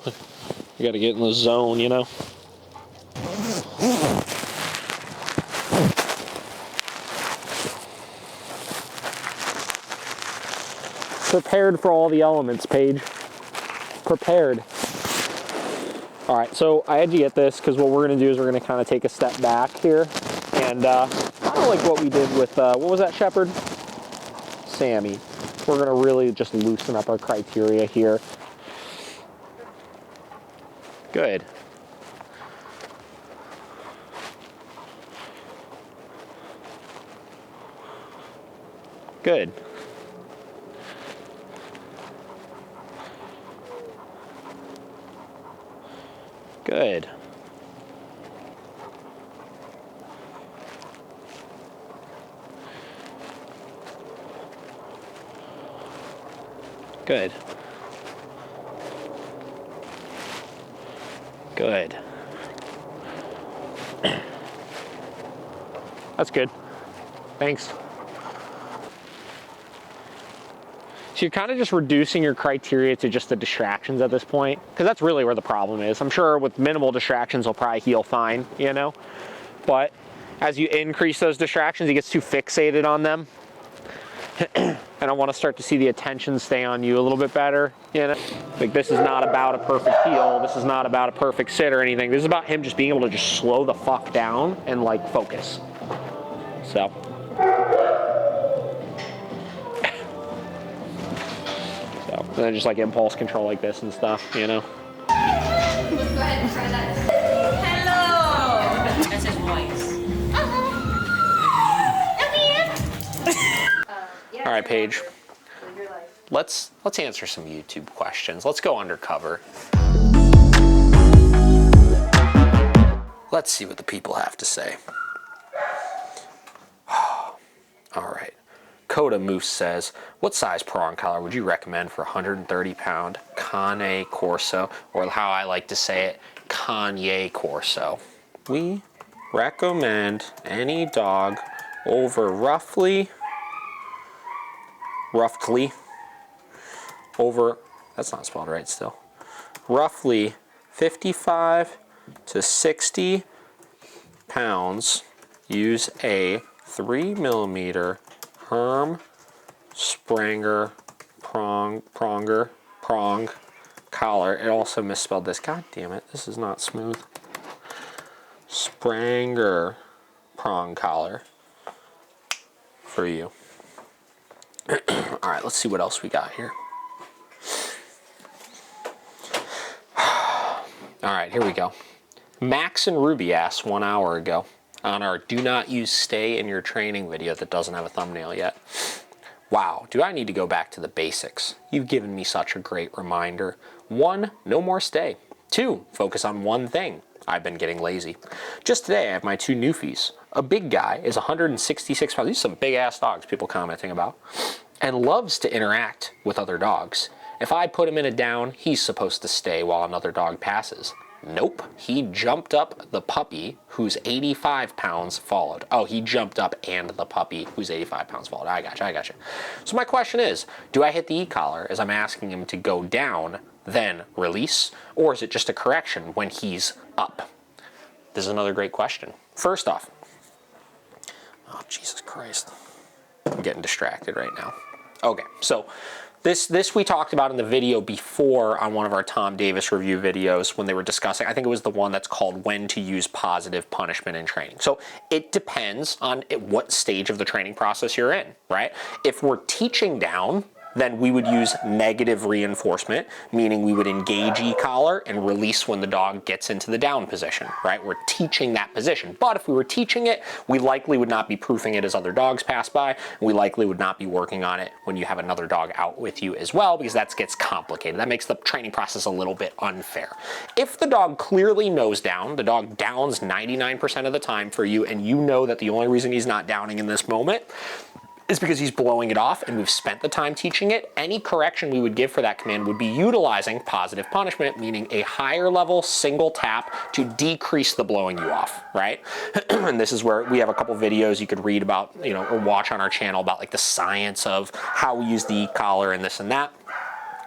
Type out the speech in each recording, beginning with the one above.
You gotta get in the zone, you know? Prepared for all the elements, Paige. Prepared. All right, so I had to get this because what we're gonna do is we're gonna kind of take a step back here, and kind of like what we did with, what was that shepherd? Sammy. We're gonna really just loosen up our criteria here. Good. Good. Good. Good. Good. That's good. Thanks. So you're kind of just reducing your criteria to just the distractions at this point, because that's really where the problem is. I'm sure with minimal distractions, he'll probably heal fine, you know? But as you increase those distractions, he gets too fixated on them. And I want to start to see the attention stay on you a little bit better, you know? Like, this is not about a perfect heel. This is not about a perfect sit or anything. This is about him just being able to just slow the fuck down and, like, focus. So. And then just like impulse control like this and stuff, you know? Let's go ahead and try that. Hello! That's his voice. All right, Paige. Let's answer some YouTube questions. Let's go undercover. Let's see what the people have to say. All right. Coda Moose says, what size prong collar would you recommend for 130-pound Cane Corso, or how I like to say it, Kanye Corso? We recommend any dog over roughly, that's not spelled right still, roughly 55 to 60 pounds, use a 3mm Herm Spranger prong collar. It also misspelled this. God damn it, this is not smooth. Spranger prong collar for you. All right, let's see what else we got here. All right, here we go. Max and Ruby asked 1 hour ago on our do not use stay in your training video that doesn't have a thumbnail yet. Wow, do I need to go back to the basics? You've given me such a great reminder. 1, no more stay. 2, focus on one thing. I've been getting lazy. Just today I have my 2 newfies. A big guy is 166 pounds. These are some big ass dogs people commenting about. And loves to interact with other dogs. If I put him in a down, he's supposed to stay while another dog passes. Nope, he jumped up the puppy who's 85 pounds followed. Oh, he jumped up and the puppy who's 85 pounds followed. I gotcha. So my question is, do I hit the e-collar as I'm asking him to go down, then release? Or is it just a correction when he's up? This is another great question. First off, oh, Jesus Christ. I'm getting distracted right now. Okay, so this we talked about in the video before on one of our Tom Davis review videos when they were discussing, I think it was the one that's called when to use positive punishment in training. So it depends on what stage of the training process you're in, right? If we're teaching down, then we would use negative reinforcement, meaning we would engage e-collar and release when the dog gets into the down position, right? We're teaching that position. But if we were teaching it, we likely would not be proofing it as other dogs pass by, and we likely would not be working on it when you have another dog out with you as well, because that gets complicated. That makes the training process a little bit unfair. If the dog clearly knows down, the dog downs 99% of the time for you, and you know that the only reason he's not downing in this moment is because he's blowing it off and we've spent the time teaching it, any correction we would give for that command would be utilizing positive punishment, meaning a higher level single tap to decrease the blowing you off, right? And this is where we have a couple videos you could read about, or watch on our channel about like the science of how we use the e-collar and this and that.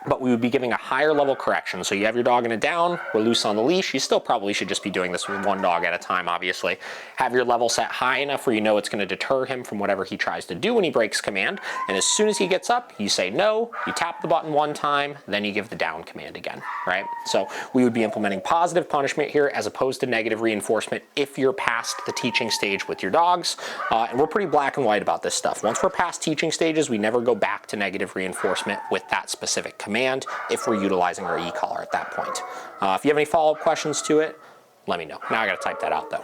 but we would be giving a higher level correction. So you have your dog in a down, we're loose on the leash. You still probably should just be doing this with one dog at a time, obviously. Have your level set high enough where you know it's going to deter him from whatever he tries to do when he breaks command. And as soon as he gets up, you say no, you tap the button one time, then you give the down command again, right? So we would be implementing positive punishment here as opposed to negative reinforcement if you're past the teaching stage with your dogs. And we're pretty black and white about this stuff. Once we're past teaching stages, we never go back to negative reinforcement with that specific command if we're utilizing our e-collar at that point. If you have any follow-up questions to it, let me know. Now I gotta type that out though.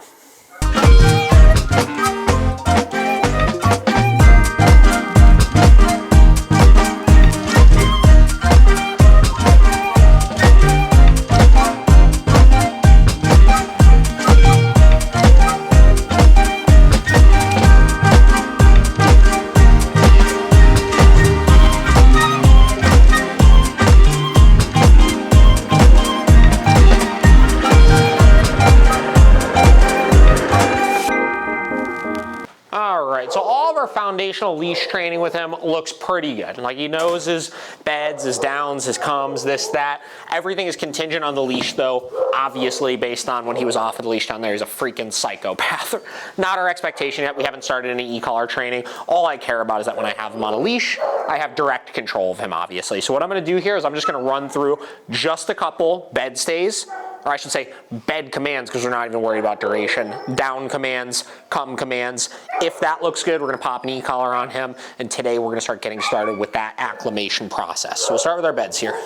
Foundational leash training with him looks pretty good. Like he knows his beds, his downs, his comes, this, that. Everything is contingent on the leash though. Obviously based on when he was off of the leash down there, he's a freaking psychopath. Not our expectation yet. We haven't started any e-collar training. All I care about is that when I have him on a leash, I have direct control of him obviously. So what I'm gonna do here is I'm just gonna run through just a couple bed stays, or I should say bed commands because we're not even worried about duration, down commands, come commands. If that looks good, we're gonna pop an e-collar on him, and today we're gonna start getting started with that acclimation process. So we'll start with our beds here.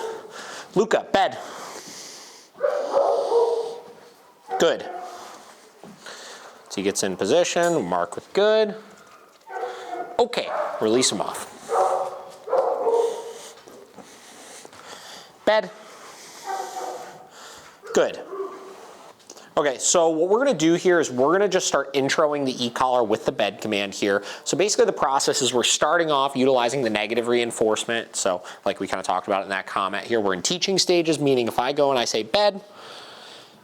Luca, bed. Good. So he gets in position, mark with good. Okay, release him off. Bed. Good. Okay, so what we're gonna do here is we're gonna just start introing the e-collar with the bed command here. So basically the process is we're starting off utilizing the negative reinforcement. So like we kind of talked about in that comment here, we're in teaching stages, meaning if I go and I say bed,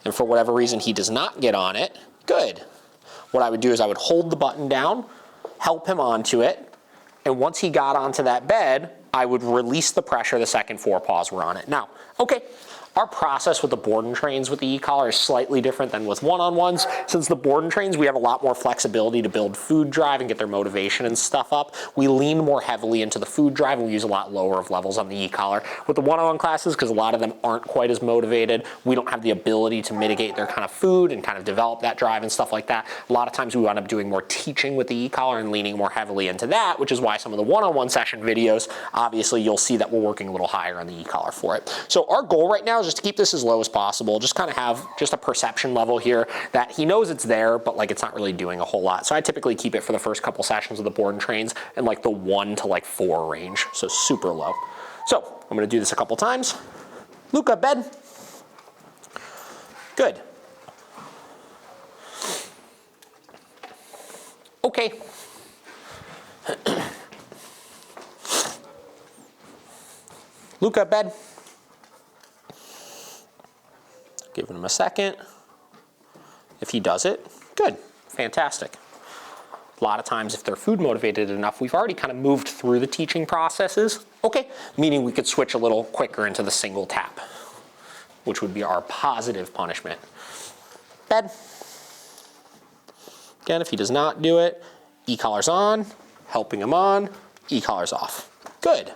and for whatever reason he does not get on it, good. What I would do is I would hold the button down, help him onto it, and once he got onto that bed, I would release the pressure the second forepaws were on it. Now, okay. Our process with the board and trains with the e-collar is slightly different than with one-on-ones. Since the board and trains, we have a lot more flexibility to build food drive and get their motivation and stuff up. We lean more heavily into the food drive and we use a lot lower of levels on the e-collar. With the one-on-one classes, because a lot of them aren't quite as motivated, we don't have the ability to mitigate their kind of food and kind of develop that drive and stuff like that. A lot of times we wind up doing more teaching with the e-collar and leaning more heavily into that, which is why some of the one-on-one session videos, obviously you'll see that we're working a little higher on the e-collar for it. So our goal right now is just to keep this as low as possible, just kind of have just a perception level here that he knows it's there, but like it's not really doing a whole lot. So I typically keep it for the first couple sessions of the board and trains in like the 1 to like 4 range, so super low. So I'm gonna do this a couple times. Luca, bed. Good. Okay. Luca, bed. Giving him a second. If he does it, good, fantastic. A lot of times if they're food motivated enough, we've already kind of moved through the teaching processes. Okay, meaning we could switch a little quicker into the single tap, which would be our positive punishment. Bed. Again, if he does not do it, e-collar's on, helping him on, e-collar's off. Good.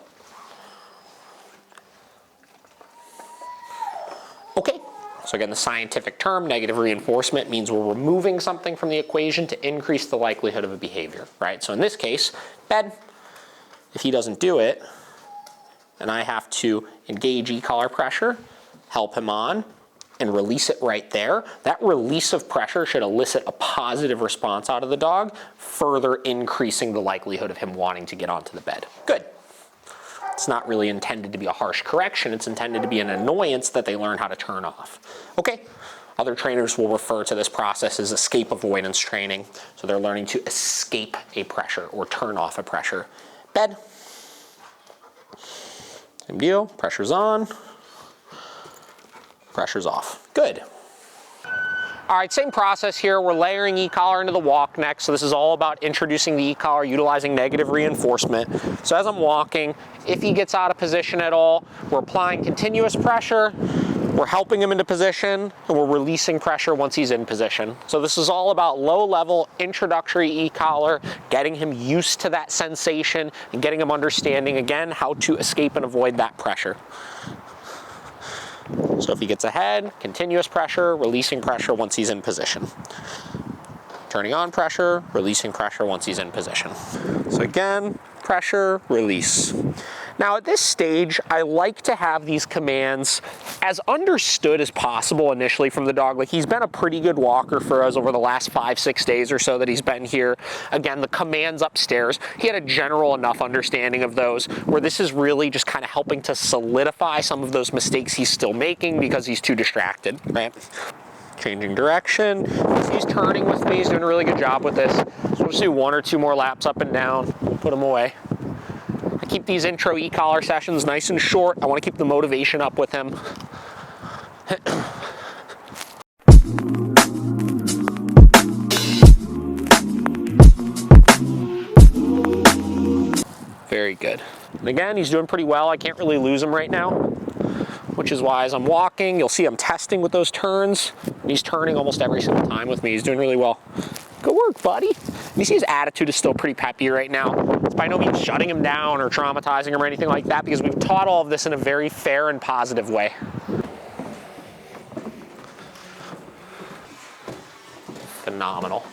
Okay. So again, the scientific term, negative reinforcement, means we're removing something from the equation to increase the likelihood of a behavior, right? So in this case, bed, if he doesn't do it, and I have to engage e-collar pressure, help him on, and release it right there, that release of pressure should elicit a positive response out of the dog, further increasing the likelihood of him wanting to get onto the bed. Good. It's not really intended to be a harsh correction, it's intended to be an annoyance that they learn how to turn off. Okay, other trainers will refer to this process as escape avoidance training. So they're learning to escape a pressure or turn off a pressure. Bed. Same deal, pressure's on, pressure's off. Good. All right, same process here. We're layering e-collar into the walk next. So this is all about introducing the e-collar, utilizing negative reinforcement. So as I'm walking, if he gets out of position at all, we're applying continuous pressure. We're helping him into position, and we're releasing pressure once he's in position. So this is all about low-level introductory e-collar, getting him used to that sensation, and getting him understanding, again, how to escape and avoid that pressure. So if he gets ahead, continuous pressure, releasing pressure once he's in position. Turning on pressure, releasing pressure once he's in position. So again, pressure, release. Now at this stage, I like to have these commands as understood as possible initially from the dog. Like, he's been a pretty good walker for us over the last 5-6 days or so that he's been here. Again, the commands upstairs, he had a general enough understanding of those where this is really just kind of helping to solidify some of those mistakes he's still making because he's too distracted, right? Changing direction. He's turning with me. He's doing a really good job with this. So we'll just do 1 or 2 more laps up and down. Put him away. I keep these intro e-collar sessions nice and short. I want to keep the motivation up with him. Very good. And again, he's doing pretty well. I can't really lose him right now, which is why as I'm walking, you'll see I'm testing with those turns. And he's turning almost every single time with me. He's doing really well. Good work, buddy. And you see his attitude is still pretty peppy right now. It's by no means shutting him down or traumatizing him or anything like that, because we've taught all of this in a very fair and positive way. Phenomenal.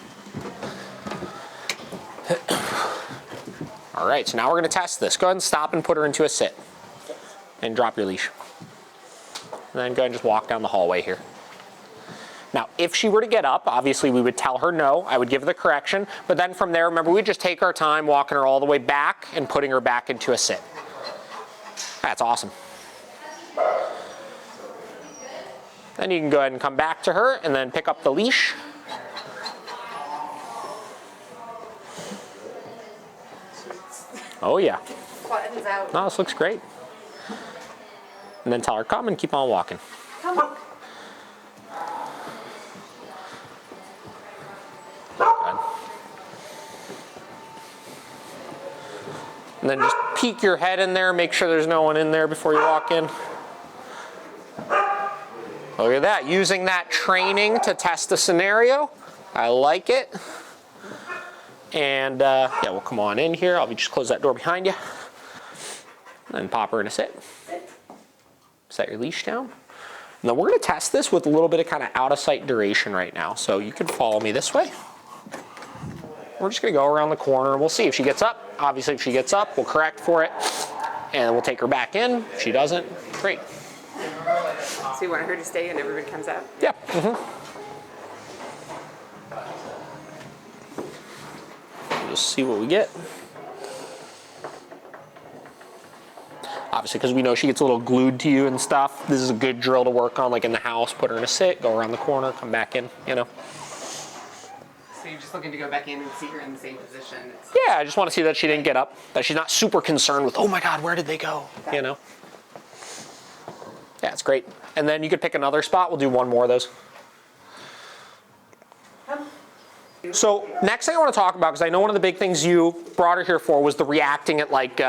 All right, so now we're going to test this. Go ahead and stop and put her into a sit. And drop your leash. And then go ahead and just walk down the hallway here. Now, if she were to get up, obviously we would tell her no. I would give her the correction. But then from there, remember, we just take our time walking her all the way back and putting her back into a sit. That's awesome. Then you can go ahead and come back to her and then pick up the leash. Oh yeah. Buttons out. No, this looks great. And then tell her, come, and keep on walking. Come on. Good. And then just peek your head in there, make sure there's no one in there before you walk in. Look at that, using that training to test the scenario. I like it. And yeah, we'll come on in here. I'll just close that door behind you. And then pop her in a sit. Set your leash down. Now we're going to test this with a little bit of kind of out of sight duration right now. So you can follow me this way. We're just going to go around the corner and we'll see if she gets up. Obviously, if she gets up, we'll correct for it. And we'll take her back in. If she doesn't, great. So you want her to stay and everybody comes out? Yeah. Just see what we get. Obviously, because we know she gets a little glued to you and stuff, this is a good drill to work on, like in the house. Put her in a sit, go around the corner, come back in, you know. So you're just looking to go back in and see her in the same position? Yeah, I just want to see that she didn't get up, that she's not super concerned with, oh my God, where did they go, you know. Yeah, it's great. And then you could pick another spot. We'll do 1 more of those. So next thing I want to talk about, because I know one of the big things you brought her here for was the reacting at like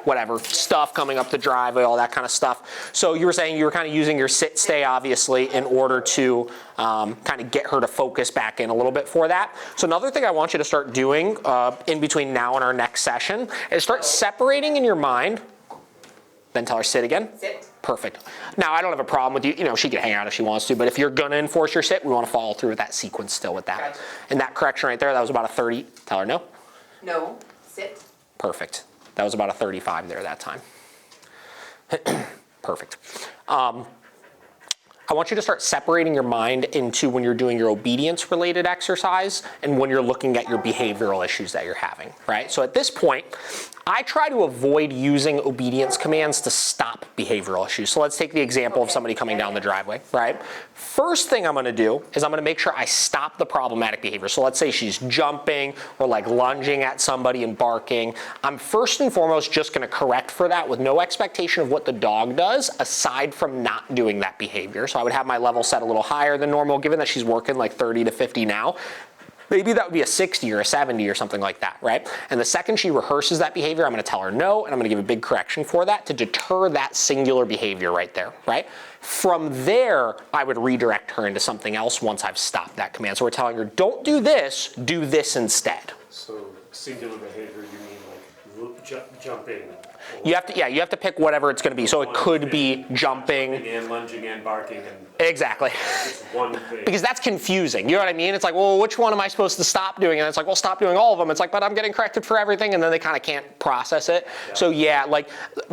whatever, stuff coming up the driveway, all that kind of stuff. So you were saying you were kind of using your sit stay, obviously, in order to kind of get her to focus back in a little bit for that. So another thing I want you to start doing in between now and our next session is start separating in your mind. Then tell her sit again. Sit. Perfect. Now, I don't have a problem with you know, she can hang out if she wants to, but if you're going to enforce your sit, we want to follow through with that sequence still with that. Gotcha. And that correction right there, that was about a 30. Tell her no. No. Sit. Perfect. That was about a 35 there that time. Perfect. I want you to start separating your mind into when you're doing your obedience related exercise and when you're looking at your behavioral issues that you're having, right? So at this point, I try to avoid using obedience commands to stop behavioral issues. So let's take the example of somebody coming down the driveway, right? First thing I'm gonna do is I'm gonna make sure I stop the problematic behavior. So let's say she's jumping or like lunging at somebody and barking. I'm first and foremost just gonna correct for that with no expectation of what the dog does aside from not doing that behavior. So So I would have my level set a little higher than normal, given that she's working like 30 to 50 now. Maybe that would be a 60 or a 70 or something like that, right? And the second she rehearses that behavior, I'm gonna tell her no, and I'm gonna give a big correction for that to deter that singular behavior right there, right? From there, I would redirect her into something else once I've stopped that command. So we're telling her, don't do this instead. So singular behavior, you mean like jumping? You have to pick whatever it's going to be. So it could be jumping and lunging and barking and exactly. Just one thing. Because that's confusing. You know what I mean? It's like, well, which one am I supposed to stop doing? And it's like, well, stop doing all of them. It's like, but I'm getting corrected for everything, and then they kind of can't process it. Yeah. So yeah, like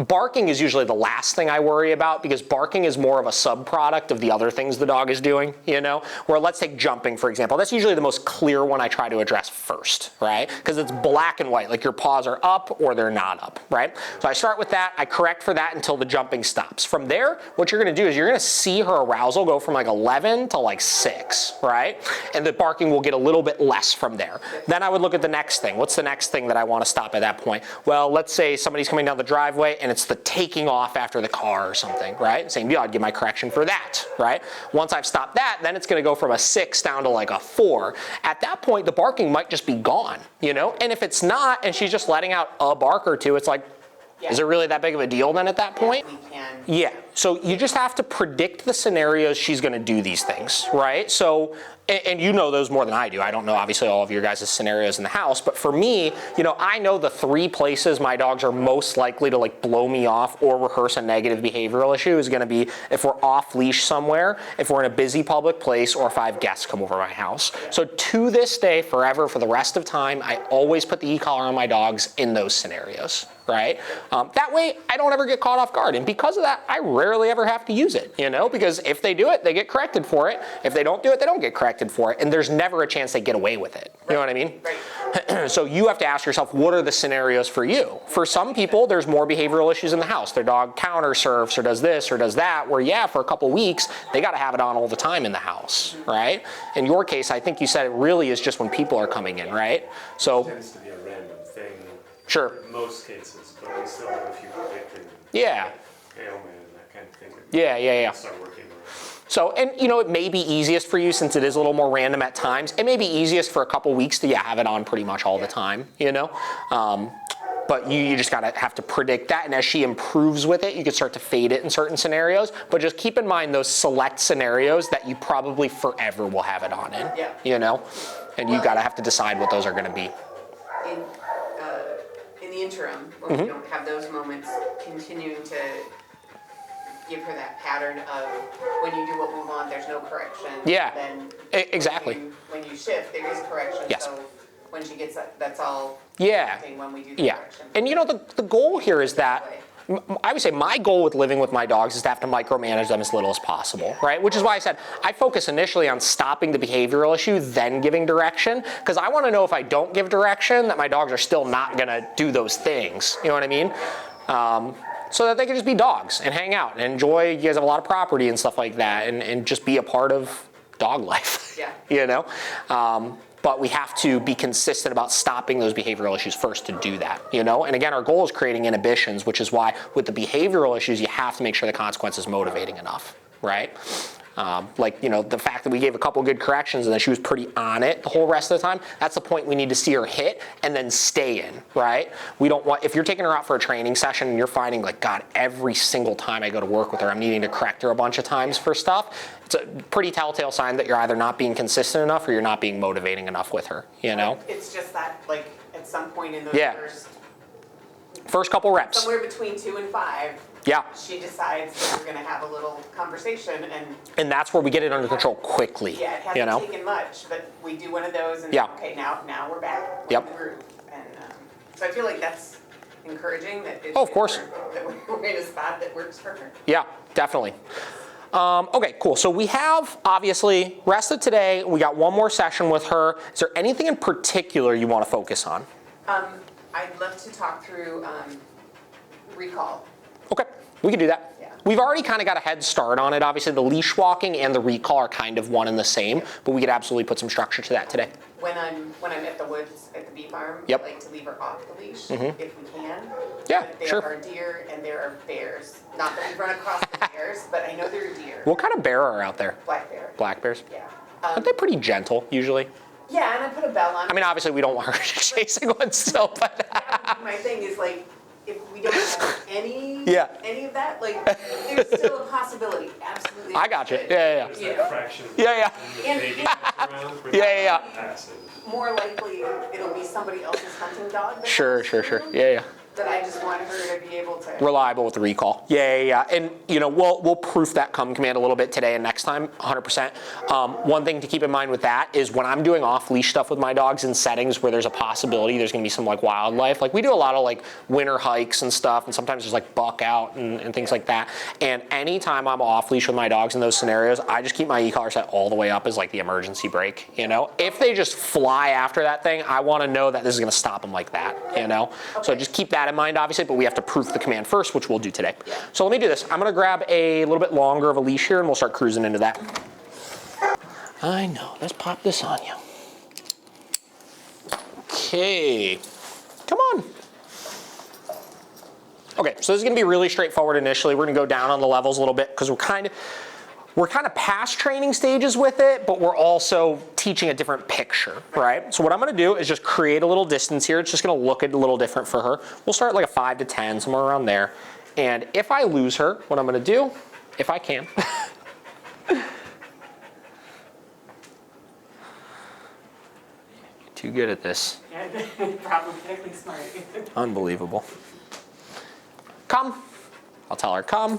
barking is usually the last thing I worry about, because barking is more of a subproduct of the other things the dog is doing, you know? Where let's take jumping, for example. That's usually the most clear one I try to address first, right? Because it's black and white, like your paws are up or they're not up, right? So I start with that, I correct for that until the jumping stops. From there, what you're gonna do is you're gonna see her arousal go from like 11 to like 6, right? And the barking will get a little bit less from there. Then I would look at the next thing. What's the next thing that I wanna stop at that point? Well, let's say somebody's coming down the driveway and it's the taking off after the car or something, right? Same deal, I'd give my correction for that, right? Once I've stopped that, then it's gonna go from a 6 down to like a 4. At that point, the barking might just be gone, you know? And if it's not, and she's just letting out a bark or two, it's like, is it really that big of a deal then at that point? We can. Yeah, so you just have to predict the scenarios she's gonna do these things, right? So, and you know those more than I do. I don't know obviously all of your guys' scenarios in the house, but for me, you know, I know the 3 places my dogs are most likely to like blow me off or rehearse a negative behavioral issue is gonna be if we're off leash somewhere, if we're in a busy public place, or if I have guests come over my house. So to this day, forever, for the rest of time, I always put the e-collar on my dogs in those scenarios, right? That way I don't ever get caught off guard. And because of that, I rarely ever have to use it, you know, because if they do it, they get corrected for it. If they don't do it, they don't get corrected for it. And there's never a chance they get away with it. You know what I mean? Right. So you have to ask yourself, what are the scenarios for you? For some people, there's more behavioral issues in the house. Their dog counter surfs or does this or does that, where yeah, for a couple weeks, they got to have it on all the time in the house, right? In your case, I think you said it really is just when people are coming in, right? So it tends to be a random thing. Sure. In most cases, but we still have a few predicting. Yeah. Ailment and that kind of thing. Yeah. Start working around. So, and you know, it may be easiest for you since it is a little more random at times. It may be easiest for a couple weeks to have it on pretty much all the time, you know? But you just gotta have to predict that, and as she improves with it, you can start to fade it in certain scenarios, but just keep in mind those select scenarios that you probably forever will have it on in, you know? And you gotta have to decide what those are gonna be. In the interim, when we don't have those moments, continuing to give her that pattern of when you do what we want, there's no correction. Yeah, then exactly. When you shift, there is correction. Yes. So when she gets that, that's all. Yeah. When we do the correction. And you know, the goal here is that, I would say my goal with living with my dogs is to have to micromanage them as little as possible, right? Which is why I said I focus initially on stopping the behavioral issue, then giving direction, because I want to know if I don't give direction that my dogs are still not going to do those things. You know what I mean? So that they can just be dogs and hang out and enjoy. You guys have a lot of property and stuff like that, and just be a part of dog life. Yeah. You know? But we have to be consistent about stopping those behavioral issues first to do that, you know? And again, our goal is creating inhibitions, which is why with the behavioral issues, you have to make sure the consequence is motivating enough, right? Like, you know, the fact that we gave a couple good corrections and then she was pretty on it the whole rest of the time, that's the point we need to see her hit and then stay in, right? We don't want, if you're taking her out for a training session and you're finding like, God, every single time I go to work with her, I'm needing to correct her a bunch of times for stuff, it's a pretty telltale sign that you're either not being consistent enough or you're not being motivating enough with her, you know? It's just that, like, at some point in those first couple reps. Somewhere between 2 and 5. Yeah. She decides that we're going to have a little conversation, and that's where we get it under control quickly. Yeah, it hasn't taken much, but we do one of those, and okay, now we're back. We're in the groove. And so I feel like that's encouraging. That it's of course. That we're in a spot that works for her. Yeah, definitely. Okay, cool. So we have, obviously, rest of today, we got one more session with her. Is there anything in particular you want to focus on? I'd love to talk through recall. Okay, we can do that. Yeah. we've already kind of got a head start on it. Obviously, the leash walking and the recall are kind of one and the same, but we could absolutely put some structure to that today. When I'm at the woods at the bee farm, Yep. I like to leave her off the leash if we can. Yeah, But there sure. are deer and there are bears. Not that we've run across the bears, but I know there are deer. What kind of bear are out there? Black bear. Black bears? Yeah. Aren't they pretty gentle, usually? Yeah, and I put a bell on. I mean, obviously, we don't want her chasing one still, but... My thing is like, if we don't have any of that, like, there's still a possibility. Absolutely. I got you. Could. Yeah. There's Yeah. that fraction. Yeah. And- Baby comes around, we're Yeah. passive. More likely, it'll be somebody else's hunting dog. that Sure. comes through. Yeah. But I just want her to be able to. Reliable with the recall. Yeah. And, you know, we'll proof that come command a little bit today and next time, 100%. One thing to keep in mind with that is when I'm doing off-leash stuff with my dogs in settings where there's a possibility there's going to be some, like, wildlife. Like, we do a lot of, like, winter hikes and stuff, and sometimes there's, like, buck out and things like that. And anytime I'm off-leash with my dogs in those scenarios, I just keep my e-collar set all the way up as, like, the emergency brake, you know? If they just fly after that thing, I want to know that this is going to stop them like that, you know? So just keep that in mind, obviously, but we have to proof the command first, which we'll do today. So let me do this. I'm going to grab a little bit longer of a leash here, and we'll start cruising into that. I know. Let's pop this on you. Okay. Come on. Okay, so this is going to be really straightforward initially. We're going to go down on the levels a little bit because we're kind of past training stages with it, but we're also teaching a different picture, right? So what I'm going to do is just create a little distance here. It's just going to look a little different for her. We'll start like a 5 to 10, somewhere around there. And if I lose her, what I'm going to do, if I can, too good at this. Yeah, probably smart. Unbelievable. Come. I'll tell her come.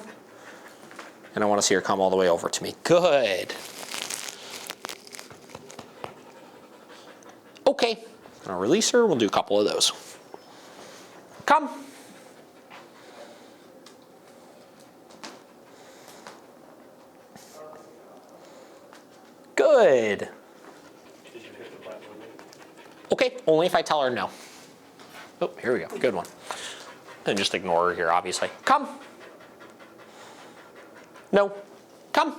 And I want to see her come all the way over to me. Good. Okay. I'll release her. We'll do a couple of those. Come. Good. Did you hit the button? Okay, only if I tell her no. Oh, here we go. Good one. And just ignore her here, obviously. Come. No. Come.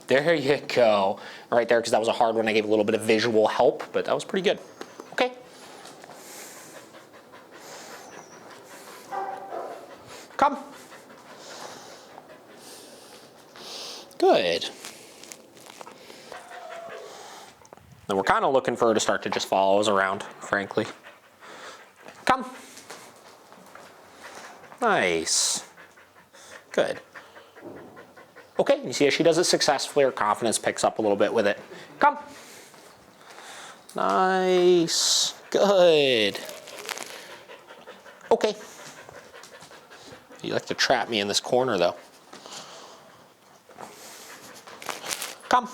There you go. Right there, because that was a hard one. I gave a little bit of visual help, but that was pretty good. Okay. Come. Good. And we're kind of looking for her to start to just follow us around, frankly. Come. Nice. Good. Okay, you see how she does it successfully. Her confidence picks up a little bit with it. Come. Nice. Good. Okay. You like to trap me in this corner, though. Come.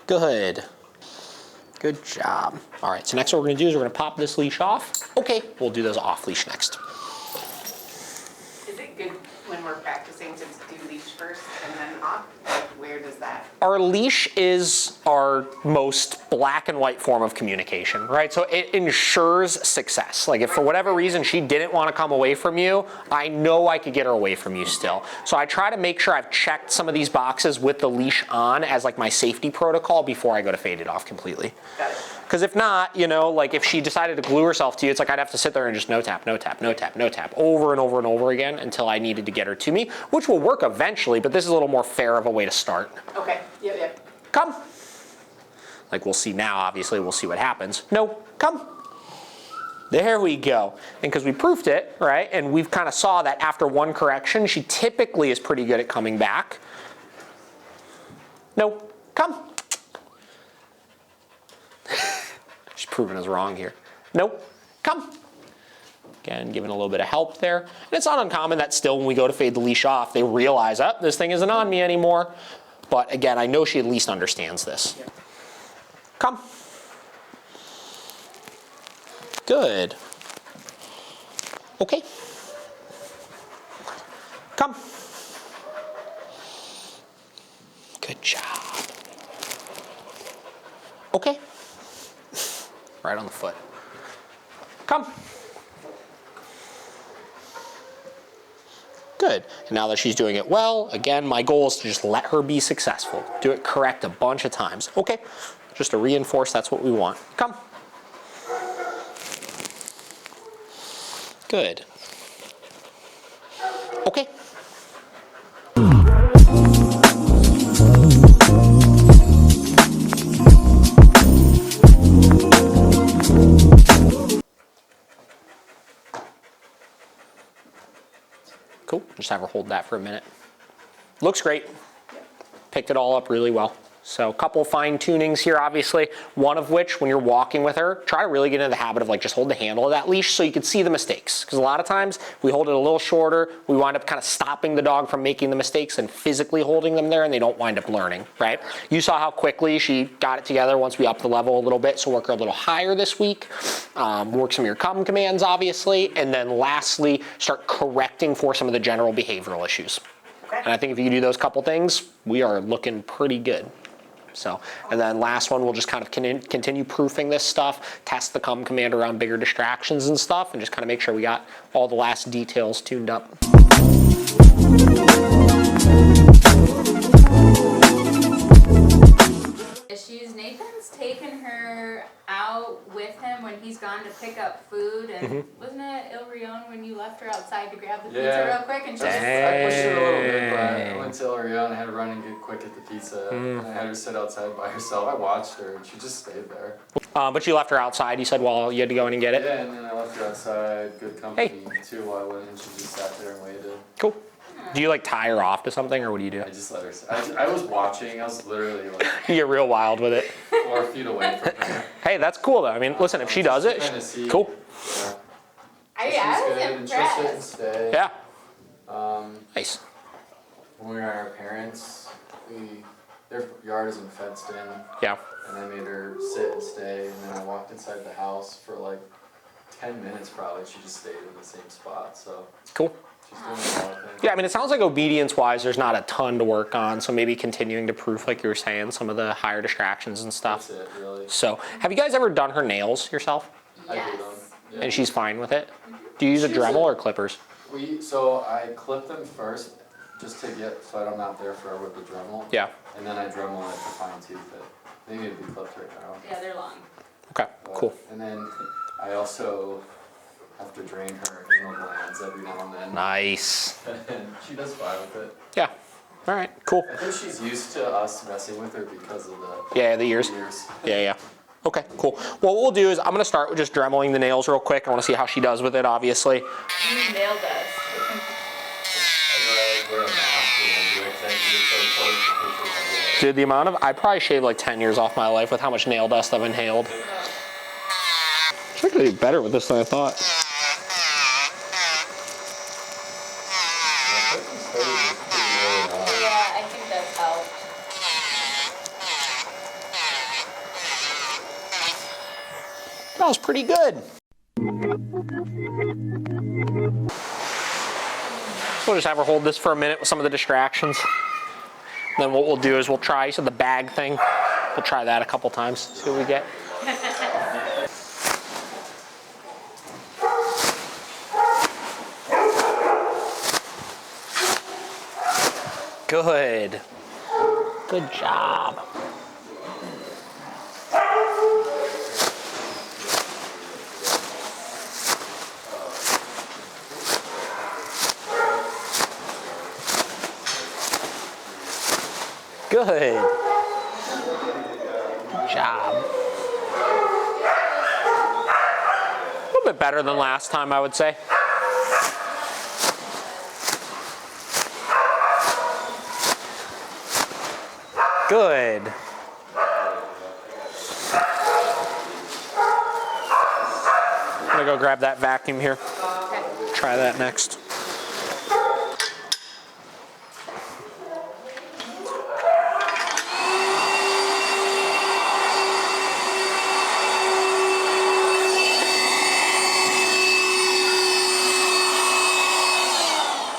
Good. Good job. All right, so next what we're gonna do is we're gonna pop this leash off. Okay, we'll do those off leash next. Is it good when we're practicing to do leash first and then off? Like, where does that? Our leash is our most black and white form of communication, right? So it ensures success. Like if for whatever reason she didn't want to come away from you, I know I could get her away from you still. So I try to make sure I've checked some of these boxes with the leash on as like my safety protocol before I go to fade it off completely. Got it. Because if not, you know, like if she decided to glue herself to you, it's like I'd have to sit there and just no tap, no tap, no tap, no tap, over and over and over again until I needed to get her to me, which will work eventually, but this is a little more fair of a way to start. Okay. Yep. Come. Like we'll see now, obviously, we'll see what happens. No, come. There we go. And because we proofed it, right, and we've kind of saw that after one correction, she typically is pretty good at coming back. No, come. She's proving us wrong here. Nope, come. Again, giving a little bit of help there. And it's not uncommon that still when we go to fade the leash off, they realize, oh, this thing isn't on me anymore. But again, I know she at least understands this. Yeah. Come. Good. Okay. Come. Good job. Okay. Right on the foot. Come. Good. And now that she's doing it well, again, my goal is to just let her be successful. Do it correct a bunch of times. Okay, just to reinforce that's what we want. Come. Good. Okay. Cool, just have her hold that for a minute. Looks great. Picked it all up really well. So a couple fine tunings here, obviously. One of which, when you're walking with her, try to really get into the habit of like just hold the handle of that leash so you can see the mistakes. Because a lot of times, if we hold it a little shorter, we wind up kind of stopping the dog from making the mistakes and physically holding them there, and they don't wind up learning, right? You saw how quickly she got it together once we upped the level a little bit, so work her a little higher this week. Work some of your come commands, obviously. And then lastly, start correcting for some of the general behavioral issues. Okay. And I think if you can do those couple things, we are looking pretty good. So, and then last one, we'll just kind of continue proofing this stuff, test the come command around bigger distractions and stuff, and just kind of make sure we got all the last details tuned up. Nathan's taken her out with him when he's gone to pick up food, and wasn't it Il Rion when you left her outside to grab the pizza real quick? And she just I pushed her a little bit, but I went to Il Rion, I had to run and get quick at the pizza, and I had her sit outside by herself. I watched her, and she just stayed there. But you left her outside, you said, while you had to go in and get it? Yeah, and then I left her outside, good company too, while I went, and she just sat there and waited. Cool. Do you like tie her off to something, or what do you do? I just let her sit. I was watching, I was literally like You get real wild with it. 4 feet away from her. Hey, that's cool though. I mean, listen, if she does it, cool. Yeah. I She's was good, and she'll sit and impressed. stay. Yeah. Nice. When we were at our parents, their yard isn't fenced in. Yeah. And I made her sit and stay, and then I walked inside the house for like 10 minutes probably. She just stayed in the same spot, so Cool. she's doing a lot of things. Yeah, I mean, it sounds like obedience-wise, there's not a ton to work on, so maybe continuing to proof, like you were saying, some of the higher distractions and stuff. That's it, really. So, have you guys ever done her nails yourself? I do them. Yes. Yeah. And she's fine with it? Do you use a Dremel or clippers? So I clip them first, just to get, so I'm not there forever with the Dremel. Yeah. And then I Dremel it to fine tooth it. They need to be clipped right now. Yeah, they're long. Okay, cool. And then I also have to drain her anal glands every now and then. Nice. And she does fine with it. Yeah. All right, cool. I think she's used to us messing with her because of the Yeah, the ears. Yeah, yeah. Okay, cool. Well, what we'll do is I'm going to start with just dremeling the nails real quick. I want to see how she does with it, obviously. You nailed us. I wear a mask when I do it because I can get so close to push her. Dude, the amount of, I probably shaved like 10 years off my life with how much nail dust I've inhaled. It's actually better with this than I thought. Yeah, I think that's helped. That was pretty good. We'll just have her hold this for a minute with some of the distractions. Then what we'll do is we'll try the bag thing. We'll try that a couple times, see what we get. Good. Good job. Good. Good job. A little bit better than last time, I would say. Good. I'm gonna go grab that vacuum here. Try that next.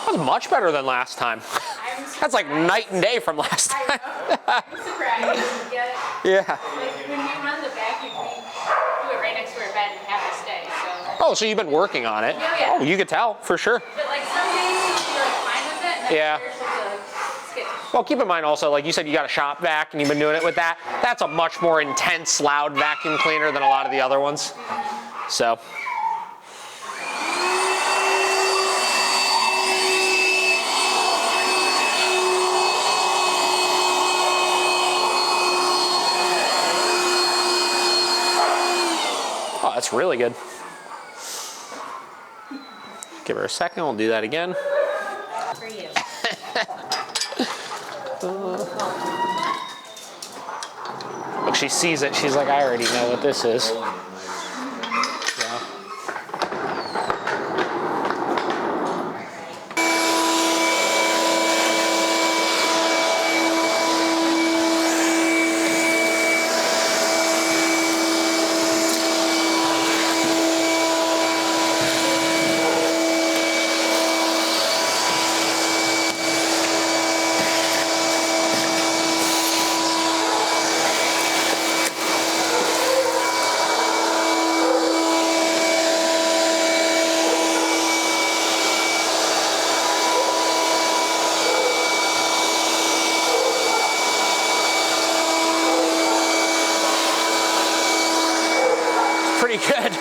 That was much better than last time. That's like night and day from last time. I'm surprised. Yeah. Like when we run the vacuum, we do it right next to our bed and have her stay. So. Oh, so you've been working on it? Yeah, yeah. Oh, you could tell, for sure. But like some days she'll be like fine Yeah. She'll be like, skittish. Well, keep in mind also, like you said, you got a shop vac and you've been doing it with that. That's a much more intense, loud vacuum cleaner than a lot of the other ones. So. Oh, that's really good. Give her a second, we'll do that again. For you. Look, she sees it, she's like, I already know what this is. Yeah. Pretty good.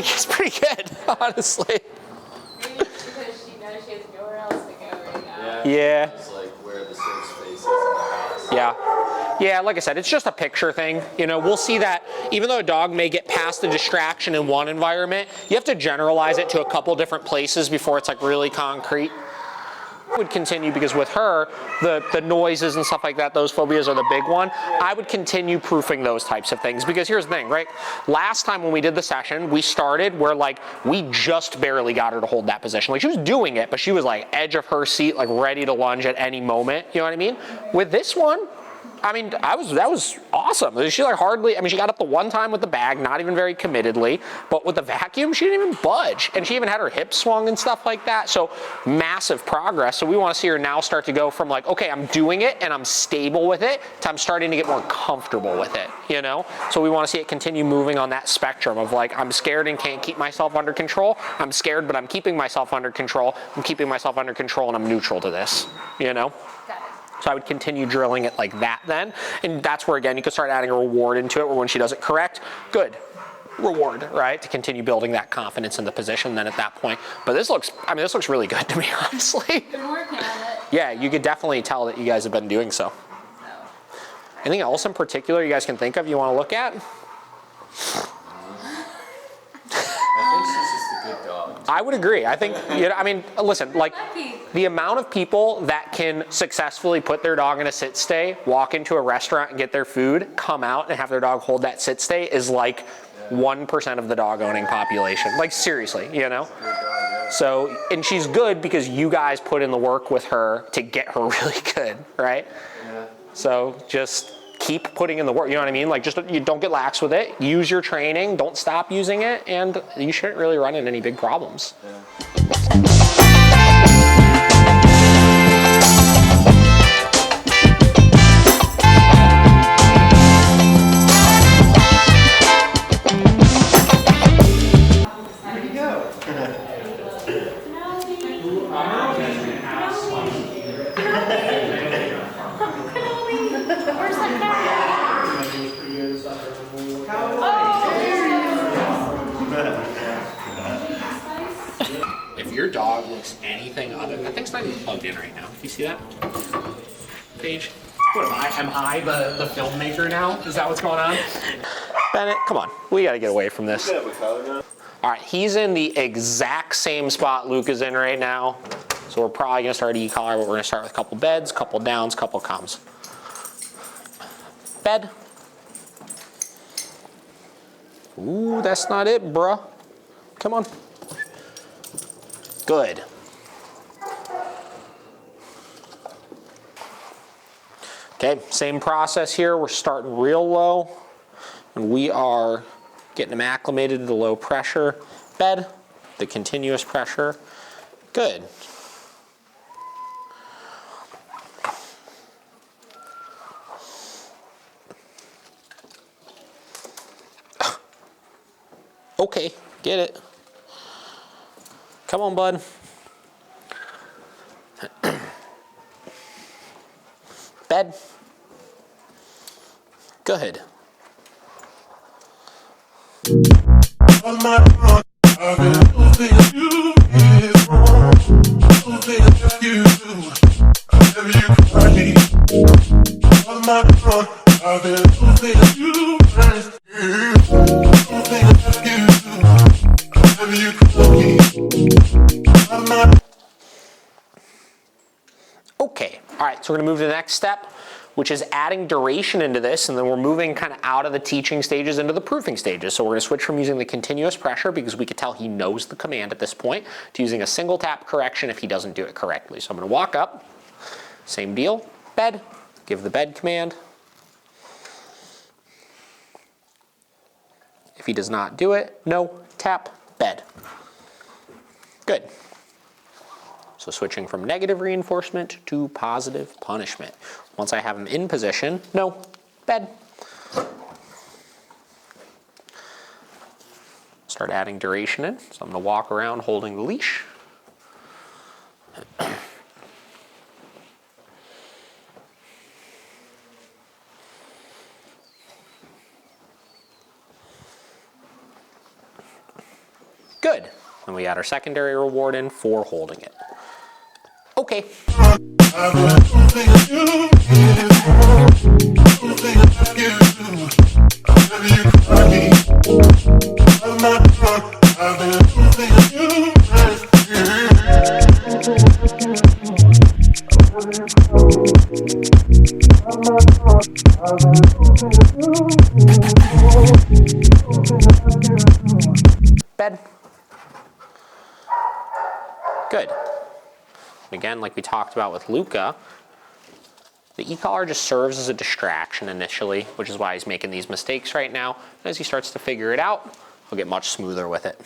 It's pretty good, honestly. Maybe it's because she knows she has nowhere else to go right now. Yeah. It's like where the safe space is in the house. Yeah. Yeah, like I said, it's just a picture thing. You know, we'll see that even though a dog may get past the distraction in one environment, you have to generalize it to a couple different places before it's like really concrete. Would continue because with her, the noises and stuff like that, those phobias are the big one. I would continue proofing those types of things because here's the thing, right? Last time when we did the session, we started where like we just barely got her to hold that position. Like she was doing it, but she was like edge of her seat, like ready to lunge at any moment. You know what I mean? With this one, I mean, that was awesome. She like hardly, I mean, she got up the one time with the bag, not even very committedly, but with the vacuum, she didn't even budge. And she even had her hips swung and stuff like that. So massive progress. So we want to see her now start to go from like, okay, I'm doing it and I'm stable with it to I'm starting to get more comfortable with it, you know? So we want to see it continue moving on that spectrum of like, I'm scared and can't keep myself under control. I'm scared, but I'm keeping myself under control. I'm keeping myself under control and I'm neutral to this, you know? Got it. So I would continue drilling it like that then. And that's where, again, you could start adding a reward into it where when she does it correct, good. Reward, right? To continue building that confidence in the position then at that point. But this looks, I mean, this looks really good to me, honestly. Been working on it. Yeah, you could definitely tell that you guys have been doing so. So. Anything else in particular you guys can think of you want to look at? I think she's just a good dog. I would agree. I think, you know, I mean, listen, like Lucky. the amount of people that can successfully put their dog in a sit stay, walk into a restaurant and get their food, come out and have their dog hold that sit stay is like 1% of the dog owning population. Like seriously, you know? So, and she's good because you guys put in the work with her to get her really good, right? Yeah. So just keep putting in the work, you know what I mean? Like just, you don't get lax with it, use your training, don't stop using it, and you shouldn't really run into any big problems. Yeah. Where's that If your dog looks anything other, that thing's not even plugged in right now. You see that? Paige? What am I the filmmaker now? Is that what's going on? Bennett, come on. We gotta get away from this. All right, he's in the exact same spot Luke is in right now. So we're probably gonna start e-collar, but we're gonna start with a couple beds, couple downs, couple comms. Bed. Ooh, that's not it, bruh. Come on. Good. Okay, same process here. We're starting real low, and we are getting them acclimated to the low pressure bed, the continuous pressure. Good. Okay, get it. Come on, bud. Bed. Good. Okay, all right, so we're gonna move to the next step, which is adding duration into this, and then we're moving kind of out of the teaching stages into the proofing stages. So we're gonna switch from using the continuous pressure, because we could tell he knows the command at this point, to using a single tap correction if he doesn't do it correctly. So I'm gonna walk up, same deal, bed, give the bed command. If he does not do it, no, tap, bed. Good. So switching from negative reinforcement to positive punishment. Once I have him in position, no, bed. Start adding duration in. So I'm gonna walk around holding the leash. Good. And we add our secondary reward in for holding it. Okay. Bed. Good. Again, like we talked about with Luca, the e-collar just serves as a distraction initially, which is why he's making these mistakes right now. And as he starts to figure it out, he'll get much smoother with it.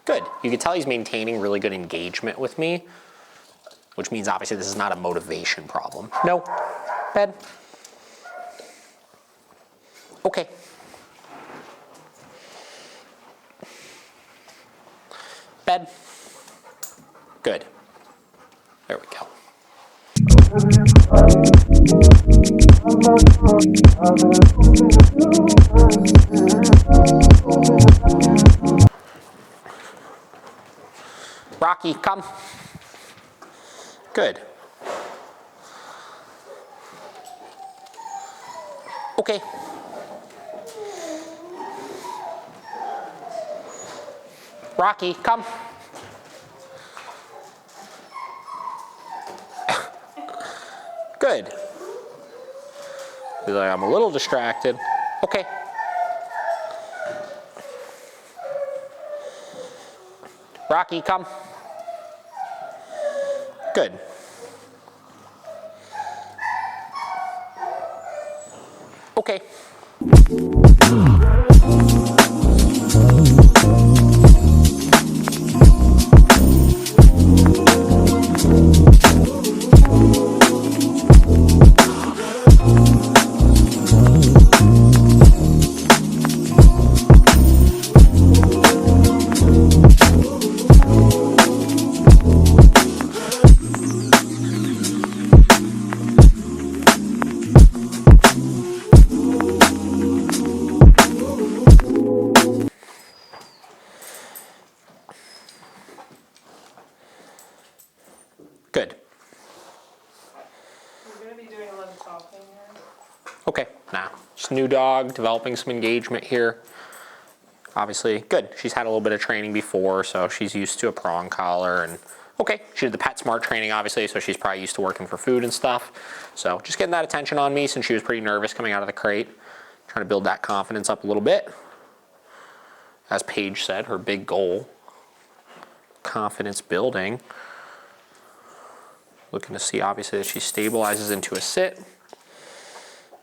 Good. You can tell he's maintaining really good engagement with me, which means obviously this is not a motivation problem. No. Bed. Okay. Bed. Good. There we go. Rocky, come. Good. Okay. Rocky, come. Good. He's like, I'm a little distracted. Okay. Rocky, come. Good. Okay. Good. We're going to be doing a lot of talking here. Okay, now, just new dog, developing some engagement here. Obviously, good. She's had a little bit of training before, so she's used to a prong collar, and okay, she did the PetSmart training, obviously, so she's probably used to working for food and stuff. So just getting that attention on me since she was pretty nervous coming out of the crate. Trying to build that confidence up a little bit. As Paige said, her big goal, confidence building. Looking to see, obviously, that she stabilizes into a sit.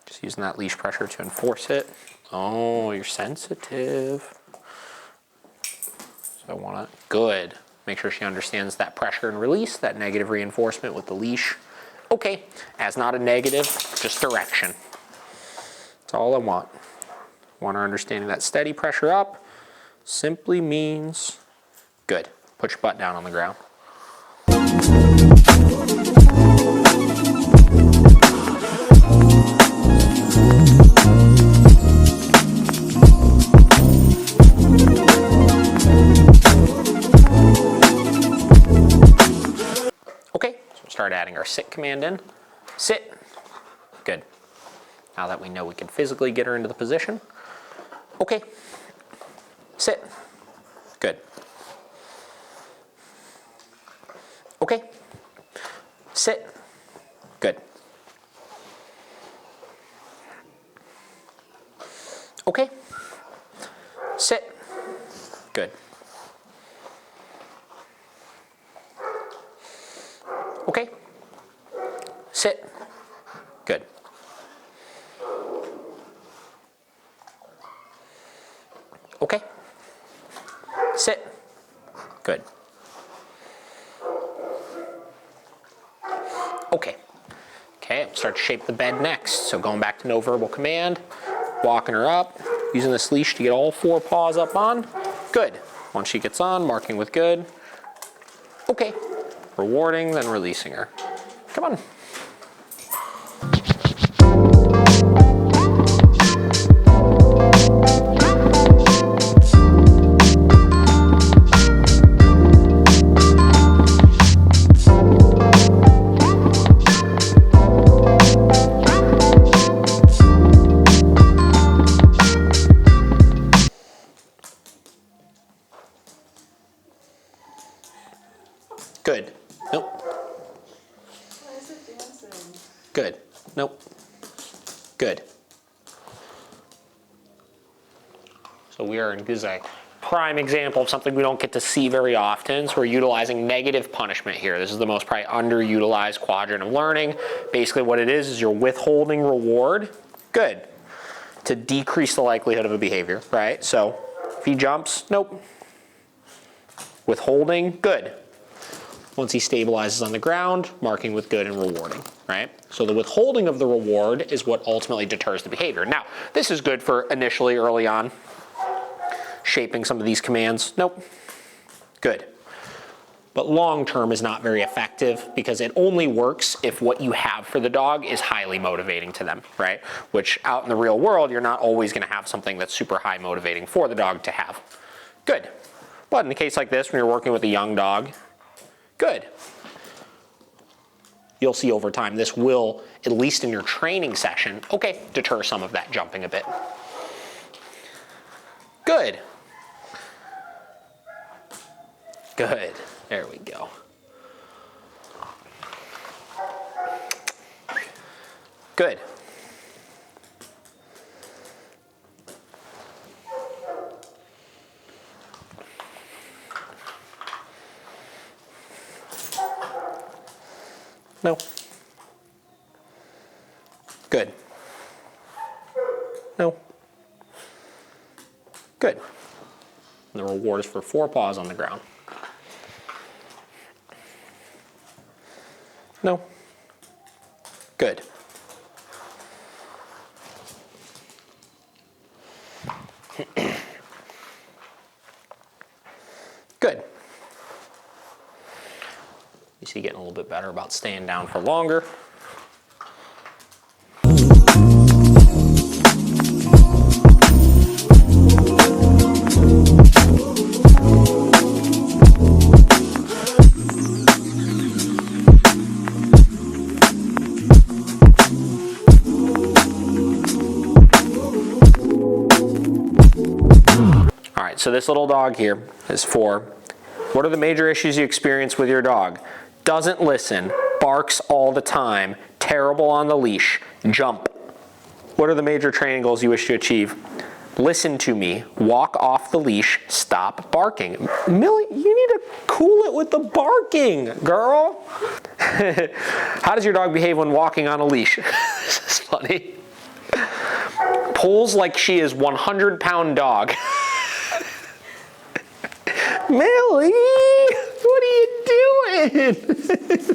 Just using that leash pressure to enforce it. Oh, you're sensitive. So I want to, good. Make sure she understands that pressure and release, that negative reinforcement with the leash. Okay, as not a negative, just direction. That's all I want. Want her understanding that steady pressure up simply means good. Put your butt down on the ground. Okay, so we'll start adding our sit command in. Sit. Good. Now that we know we can physically get her into the position. Okay. Sit. Good. Okay. Sit. Good. Okay. Sit. Good. Okay. Sit. Good. Okay. Sit. Good. Okay. Okay, start to shape the bed next. So going back to no verbal command, walking her up, using this leash to get all 4 paws up on. Good. Once she gets on, marking with good. Okay. Rewarding, then releasing her. Come on. Good. Nope. Why is it dancing? Good. Nope. Good. So we are in, this is a prime example of something we don't get to see very often. So we're utilizing negative punishment here. This is the most probably underutilized quadrant of learning. Basically what it is you're withholding reward. Good. To decrease the likelihood of a behavior, right? So if he jumps, nope. Withholding, good. Once he stabilizes on the ground, marking with good and rewarding, right? So the withholding of the reward is what ultimately deters the behavior. Now, this is good for initially early on, shaping some of these commands. Nope, good. But long term is not very effective because it only works if what you have for the dog is highly motivating to them, right? Which out in the real world, you're not always gonna have something that's super high motivating for the dog to have. Good. But in a case like this, when you're working with a young dog, good. You'll see over time this will, at least in your training session, okay, deter some of that jumping a bit. Good. Good. There we go. Good. No. Good. No. Good. And the reward is for 4 paws on the ground. No. Good. Good. You see getting a little bit better about staying down for longer. So this little dog here is for, what are the major issues you experience with your dog? Doesn't listen, barks all the time, terrible on the leash, jump. What are the major training goals you wish to achieve? Listen to me, walk off the leash, stop barking. Millie, you need to cool it with the barking, girl. How does your dog behave when walking on a leash? This is funny. Pulls like she is 100-pound dog. Millie, what are you doing?